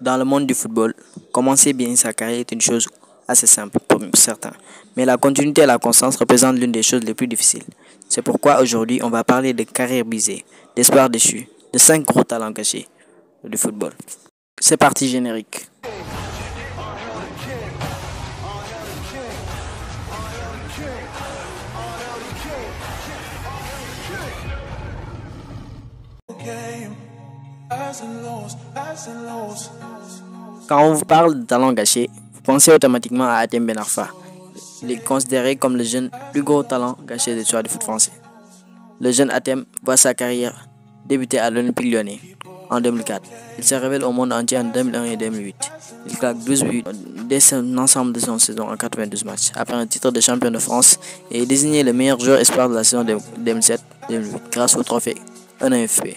Dans le monde du football, commencer bien sa carrière est une chose assez simple pour certains, mais la continuité et la constance représentent l'une des choses les plus difficiles. C'est pourquoi aujourd'hui, on va parler de carrière brisée, d'espoir déchu, de 5 gros talents cachés du football. C'est parti générique. Quand on vous parle de talent gâché, vous pensez automatiquement à Hatem Ben Arfa. Il est considéré comme le jeune plus gros talent gâché de l'histoire du foot français. Le jeune Hatem voit sa carrière débuter à l'Olympique Lyonnais en 2004. Il se révèle au monde entier en 2001 et 2008. Il claque 12 buts dès l'ensemble de son saison en 92 matchs. Après un titre de champion de France et est désigné le meilleur joueur espoir de la saison 2007-2008 grâce au trophée NFP.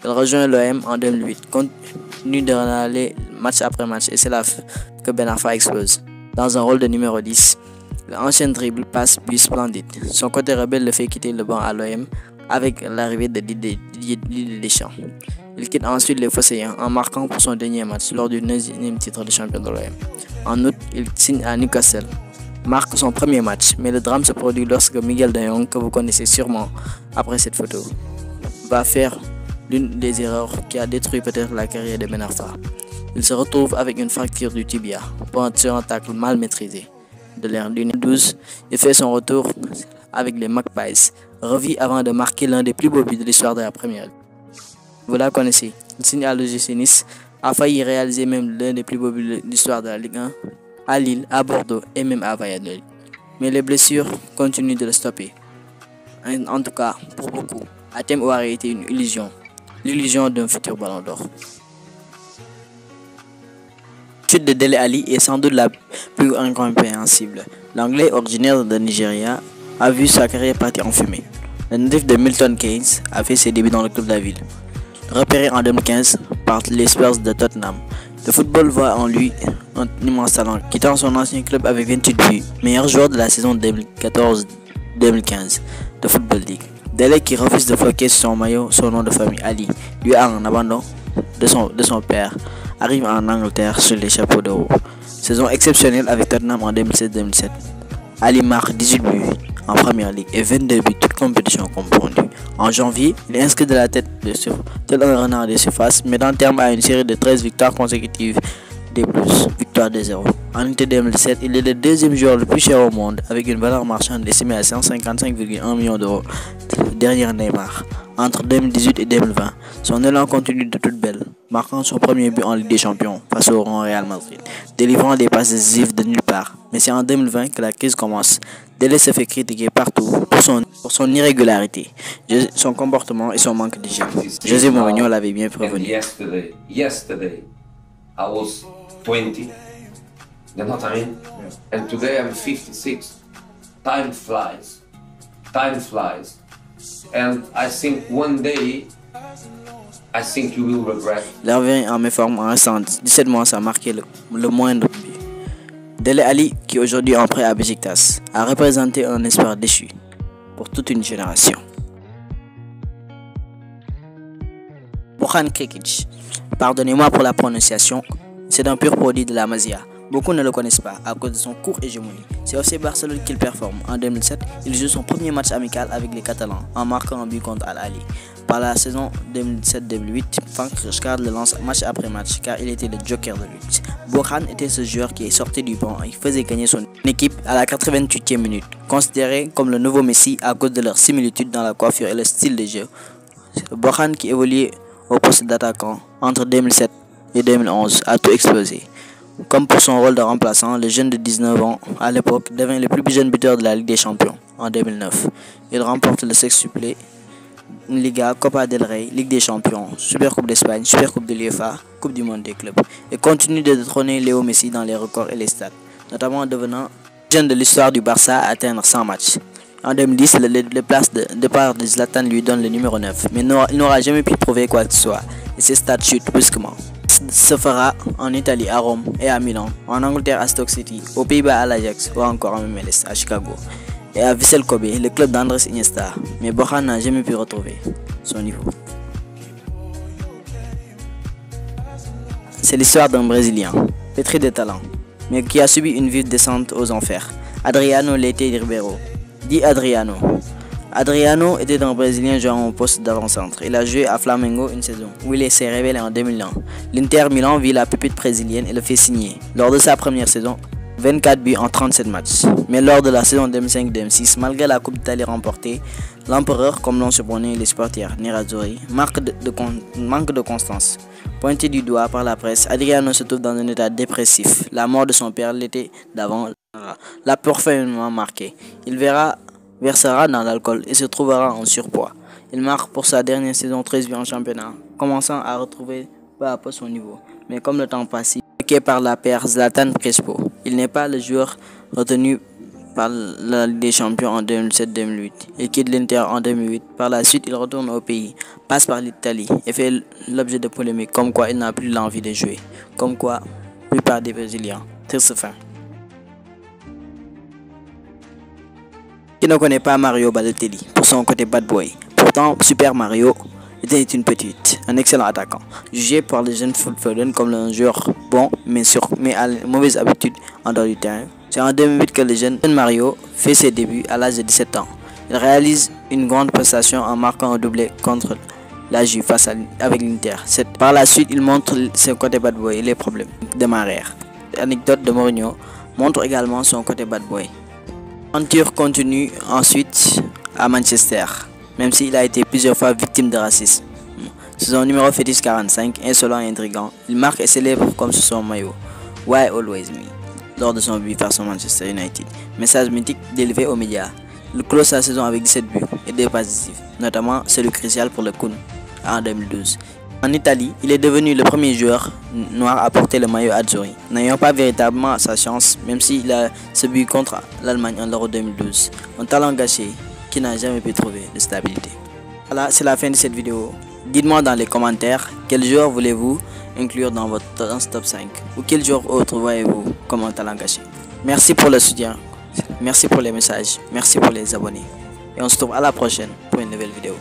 Il rejoint l'OM en 2008, continue de râler match après match et c'est là que Ben Arfa explose. Dans un rôle de numéro 10, il enchaîne dribble, passe, but splendide. Son côté rebelle le fait quitter le banc à l'OM avec l'arrivée de Didier Deschamps. Il quitte ensuite les Phocéens en marquant pour son dernier match lors du 9e titre de champion de l'OM. En août, il signe à Newcastle, marque son premier match, mais le drame se produit lorsque Miguel De Jong, que vous connaissez sûrement après cette photo, va faire l'une des erreurs qui a détruit peut-être la carrière de Ben Arfa. Il se retrouve avec une fracture du tibia sur un tacle mal maîtrisé. De l'ère 2012, il fait son retour avec les Magpies, revit avant de marquer l'un des plus beaux buts de l'histoire de la Première Ligue. Vous la connaissez, il signe à l'OGC Nice, a failli réaliser même l'un des plus beaux buts de l'histoire de la Ligue 1, à Lille, à Bordeaux et même à Valladolid. Mais les blessures continuent de le stopper. En tout cas, pour beaucoup, Hatem aurait été une illusion. L'illusion d'un futur ballon d'or. La chute de Dele Alli est sans doute la plus incompréhensible. L'Anglais originaire de Nigeria a vu sa carrière partir en fumée. Le natif de Milton Keynes a fait ses débuts dans le club de la ville. Repéré en 2015 par les Spurs de Tottenham, le football voit en lui un immense talent. Quittant son ancien club avec 28 buts, meilleur joueur de la saison 2014-2015 de Football League. Dele, qui refuse de floquer sur son maillot son nom de famille Ali, lui a un abandon de son père, arrive en Angleterre sur les chapeaux de roue. Saison exceptionnelle avec Tottenham en 2016-2017. Ali marque 18 buts en Première Ligue et 22 buts toutes compétitions confondues. En janvier, il est inscrit de la tête tel un renard de surface, mettant terme à une série de 13 victoires consécutives des Blues, victoire des 0. En été 2007, il est le deuxième joueur le plus cher au monde avec une valeur marchande estimée à 155,1 millions d'euros, derrière Neymar. Entre 2018 et 2020, son élan continue de toute belle, marquant son premier but en Ligue des Champions face au Real Madrid, délivrant des passes décisives de nulle part. Mais c'est en 2020 que la crise commence. Dele se fait critiquer partout pour son irrégularité, son comportement et son manque d'hygiène. José Mourinho l'avait bien prévenu. Yesterday, I was 20. You know what I mean? And today I'm 56. Time flies. Time flies. And I think one day, I think you will regret. L'Hervé en méforme en restant 17 mois sans marquer le moindre but. Dele Alli, qui aujourd'hui est en prêt à Beşiktaş, a représenté un espoir déchu pour toute une génération. Bojan Krkić, pardonnez-moi pour la prononciation, c'est un pur produit de la Masia. Beaucoup ne le connaissent pas à cause de son court hégémonie. C'est au FC Barcelone qu'il performe. En 2007, il joue son premier match amical avec les Catalans en marquant un but contre Al Ahly. Par la saison 2007-2008, Frank Rijkaard le lance match après match car il était le joker de lutte. Bojan était ce joueur qui est sorti du banc et faisait gagner son équipe à la 88e minute. Considéré comme le nouveau Messi à cause de leur similitude dans la coiffure et le style de jeu. Bojan, qui évoluait au poste d'attaquant entre 2007 et 2011, a tout explosé. Comme pour son rôle de remplaçant, le jeune de 19 ans à l'époque devint le plus jeune buteur de la Ligue des Champions en 2009. Il remporte le sextuplé Liga, Copa del Rey, Ligue des Champions, Supercoupe d'Espagne, Supercoupe de l'UEFA, Coupe du Monde des clubs et continue de détrôner Léo Messi dans les records et les stats, notamment devenant le jeune de l'histoire du Barça à atteindre 100 matchs. En 2010, le place de départ de Zlatan lui donne le numéro 9, mais il n'aura jamais pu prouver quoi que ce soit et ses stats chutent brusquement. Se fera en Italie à Rome et à Milan, en Angleterre à Stoke City, aux Pays-Bas à l'Ajax ou encore en MLS à Chicago et à Vissel Kobe, le club d'Andrés Iniesta. Mais Bojan n'a jamais pu retrouver son niveau. C'est l'histoire d'un Brésilien, pétri de talent, mais qui a subi une vive descente aux enfers. Adriano Leite Ribeiro. Dit Adriano. Adriano était un Brésilien jouant au poste d'avant-centre. Il a joué à Flamengo une saison, où il s'est révélé en 2001. L'Inter Milan vit la pépite brésilienne et le fait signer. Lors de sa première saison, 24 buts en 37 matchs. Mais lors de la saison 2005-2006, malgré la Coupe d'Italie remportée, l'empereur, comme l'ont surnommé les supporters nerazzurri, manque de constance. Pointé du doigt par la presse, Adriano se trouve dans un état dépressif. La mort de son père l'été d'avant l'a profondément marqué. Il versera dans l'alcool et se trouvera en surpoids. Il marque pour sa dernière saison 13 buts en championnat, commençant à retrouver peu à peu son niveau. Mais comme le temps passe, marqué par la paire Zlatan Crespo, il n'est pas le joueur retenu par la Ligue des Champions en 2007-2008. Il quitte l'Inter en 2008. Par la suite, il retourne au pays, passe par l'Italie et fait l'objet de polémiques comme quoi il n'a plus l'envie de jouer. Comme quoi, la plupart des Brésiliens tirent ce fin. Qui ne connaît pas Mario Balotelli pour son côté bad boy? Pourtant, Super Mario était une petite, un excellent attaquant, jugé par les jeunes Phil Foden comme un joueur bon mais à mauvaise habitude en dehors du terrain. C'est en 2008 que le jeune Mario fait ses débuts à l'âge de 17 ans. Il réalise une grande prestation en marquant un doublé contre la Juve avec l'Inter. Par la suite, il montre son côté bad boy et les problèmes de Marère. L'anecdote de Mourinho montre également son côté bad boy. L'aventure continue ensuite à Manchester, même s'il a été plusieurs fois victime de racisme. C'est son numéro fétiche 45, insolent et intriguant. Il marque et célèbre comme sur son maillot Why Always Me lors de son but face au Manchester United. Message mythique délivré aux médias. Il clôt sa saison avec 17 buts et 2 passes décisives, notamment celui crucial pour le Kun en 2012. En Italie, il est devenu le premier joueur noir à porter le maillot azzurri, n'ayant pas véritablement sa chance, même s'il a ce but contre l'Allemagne en l'Euro 2012. Un talent gâché qui n'a jamais pu trouver de stabilité. Voilà, c'est la fin de cette vidéo. Dites-moi dans les commentaires quel joueur voulez-vous inclure dans ce top 5 ou quel joueur autre voyez-vous comme un talent gâché. Merci pour le soutien, merci pour les messages, merci pour les abonnés et on se retrouve à la prochaine pour une nouvelle vidéo.